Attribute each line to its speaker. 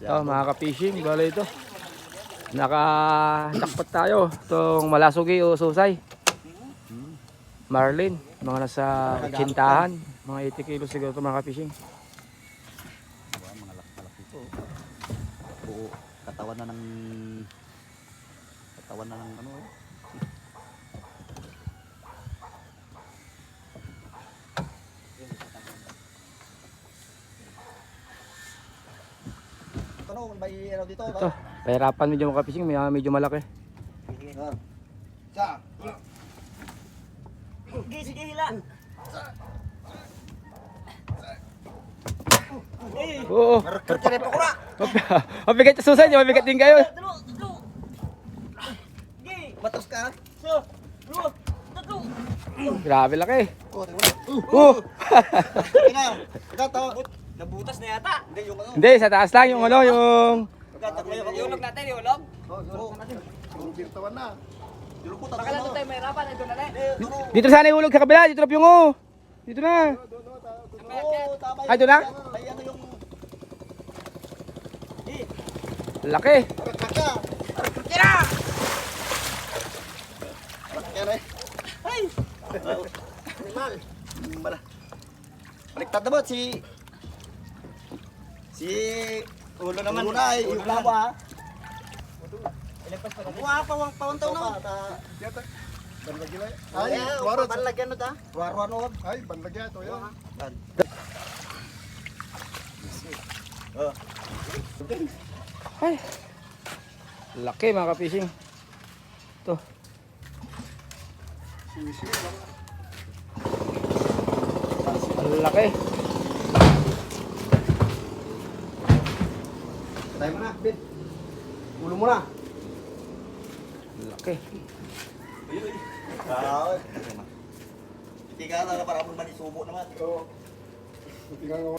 Speaker 1: Mga ka-fishing, bali ito. Naka-jackpot tayo. Itong malasugi o susay. Marlin, mga nasa tsintahan. Mga 80 kilos siguro ito mga ka-fishing.
Speaker 2: Mga malaki ito. Oo, katawan na ng ano eh. Ano, may ano dito?
Speaker 1: Ito, pahirapan medyo mga ka-fishing, medyo malaki.
Speaker 2: Sa.
Speaker 3: Sige, hila.
Speaker 1: Oo.
Speaker 2: Kare pa ko na.
Speaker 1: Mabigat sa susay, mabigat din kayo.
Speaker 3: Tatlo.
Speaker 2: Batos ka.
Speaker 3: So, tatlo.
Speaker 1: Grabe laki.
Speaker 2: Oh, tingnan. Ina, gato.
Speaker 3: Nabutas na yata.
Speaker 2: Hindi yung ano.
Speaker 1: Hindi, sa taas lang yung ano, yung...
Speaker 3: Yung ulog natin, yung ulog.
Speaker 2: Birtawan na. Dilupot
Speaker 3: Baka lang tayo may hirapan, ito na rin.
Speaker 1: Dito sana yung ulog sa kabila, dito na yung dito na.
Speaker 2: Oo, tama.
Speaker 1: Ay, ito na?
Speaker 2: Ay, ano yung
Speaker 1: Laki.
Speaker 2: kaka.
Speaker 3: Tira!
Speaker 2: Kere. Ay. Animal. Bala. Baliktad na ba si ulo naman. Ulo na ay yung lawa. Wah, pawang taon na.
Speaker 4: Banlagyan
Speaker 2: Ay,
Speaker 4: warot.
Speaker 2: banlagyan na ta. Warwan og.
Speaker 4: Ay, banlagyan ito yun.
Speaker 1: Ay. Laki mga ka-fishing. Ito. Ang laki.
Speaker 2: Tayo mo na, Pin. Ulo mo na.
Speaker 1: Laki.
Speaker 2: Tiga na para mo man isubo naman.
Speaker 4: Oo. Tingnan mo.